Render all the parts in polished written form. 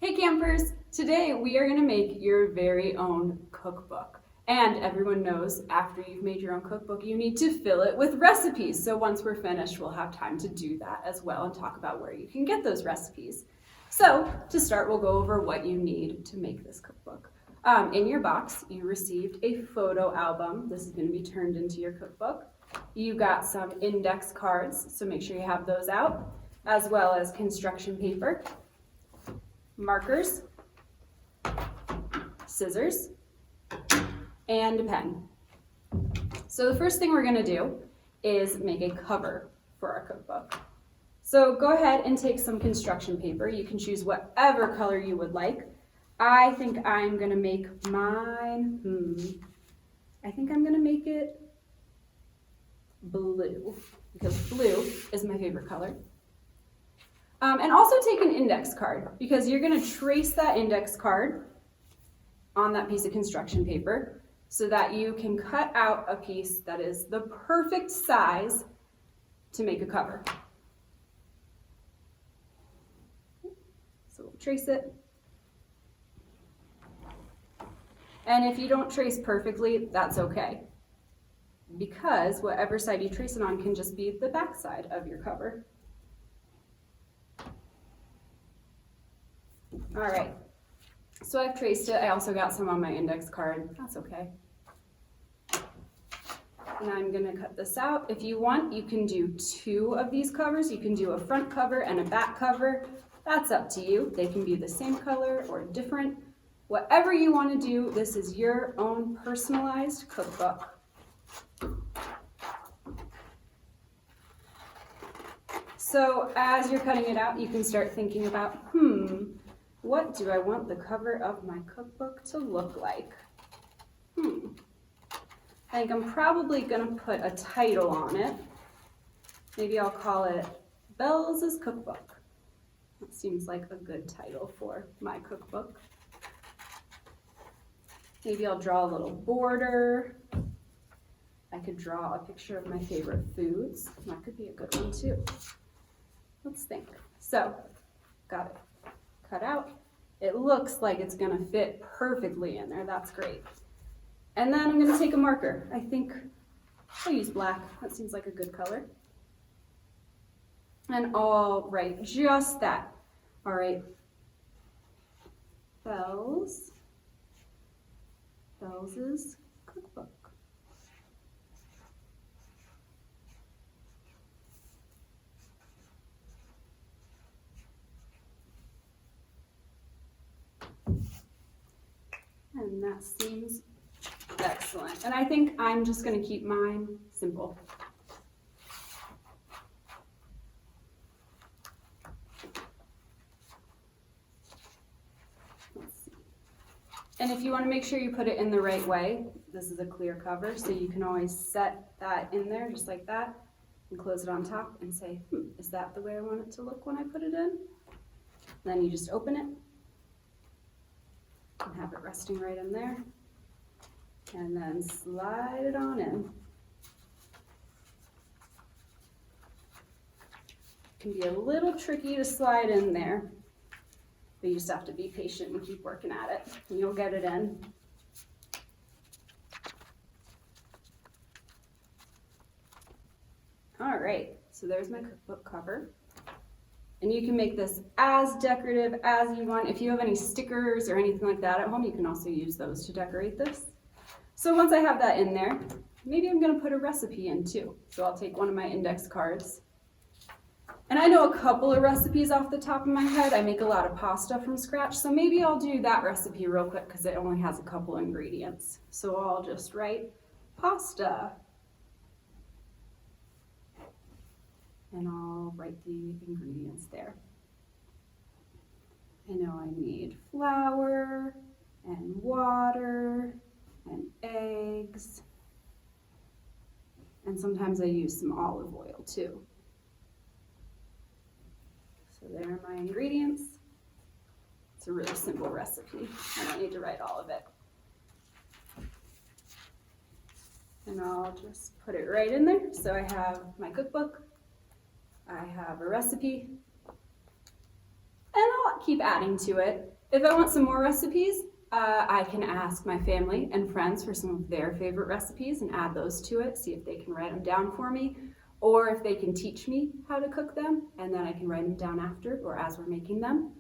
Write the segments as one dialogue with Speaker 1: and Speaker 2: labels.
Speaker 1: Hey campers! Today we are going to make your very own cookbook. And everyone knows after you've made your own cookbook, you need to fill it with recipes. So once we're finished, we'll have time to do that as well and talk about where you can get those recipes. So to start, we'll go over what you need to make this cookbook. In your box, you received a photo album. This is going to be turned into your cookbook. You got some index cards, so make sure you have those out, as well as construction paper, markers, scissors, and a pen. So the first thing we're going to do is make a cover for our cookbook. So go ahead and take some construction paper. You can choose whatever color you would like. I think I'm going to make mine, I think I'm going to make it blue, because blue is my favorite color. And also take an index card, because you're going to trace that index card on that piece of construction paper so that you can cut out a piece that is the perfect size to make a cover. So we'll trace it. And if you don't trace perfectly, that's okay, because whatever side you trace it on can just be the back side of your cover. All right, so I've traced it. I also got some on my index card. That's okay. And I'm gonna cut this out. If you want, you can do 2 of these covers. You can do a front cover and a back cover. That's up to you. They can be the same color or different. Whatever you want to do, this is your own personalized cookbook. So as you're cutting it out, you can start thinking about, what do I want the cover of my cookbook to look like? I think I'm probably gonna put a title on it. Maybe I'll call it Belle's Cookbook. That seems like a good title for my cookbook. Maybe I'll draw a little border. I could draw a picture of my favorite foods. That could be a good one too. Let's think. So, got it cut out. It looks like it's gonna fit perfectly in there. That's great. And then I'm gonna take a marker. I think I'll use black. That seems like a good color. And I'll write just that. All right. Belle's Cookbook. And that seems excellent. And I think I'm just going to keep mine simple. And if you want to make sure you put it in the right way, this is a clear cover, so you can always set that in there just like that and close it on top and say, is that the way I want it to look when I put it in? And then you just open it and have it resting right in there, and then slide it on in. It can be a little tricky to slide in there, but you just have to be patient and keep working at it, and you'll get it in. All right, so there's my cookbook cover. And you can make this as decorative as you want. If you have any stickers or anything like that at home, you can also use those to decorate this. So once I have that in there, maybe I'm gonna put a recipe in too. So I'll take one of my index cards. And I know a couple of recipes off the top of my head. I make a lot of pasta from scratch, so maybe I'll do that recipe real quick because it only has a couple ingredients. So I'll just write pasta. And I'll write the ingredients there. I know I need flour and water and eggs. And sometimes I use some olive oil too. So there are my ingredients. It's a really simple recipe. I don't need to write all of it. And I'll just put it right in there. So I have my cookbook, I have a recipe, I'll keep adding to it. If I want some more recipes, I can ask my family and friends for some of their favorite recipes and add those to it, see if they can write them down for me, or if they can teach me how to cook them, and then I can write them down after or as we're making them.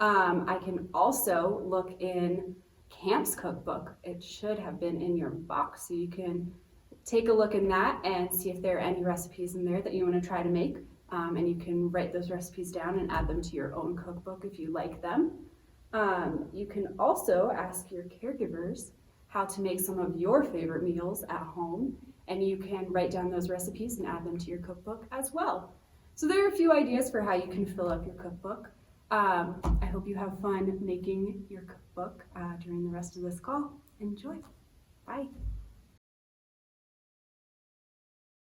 Speaker 1: I can also look in Camp's cookbook. It should have been in your box, so you can take a look in that and see if there are any recipes in there that you want to try to make. And you can write those recipes down and add them to your own cookbook if you like them. You can also ask your caregivers how to make some of your favorite meals at home, and you can write down those recipes and add them to your cookbook as well. So there are a few ideas for how you can fill up your cookbook. I hope you have fun making your cookbook during the rest of this call. Enjoy. Bye.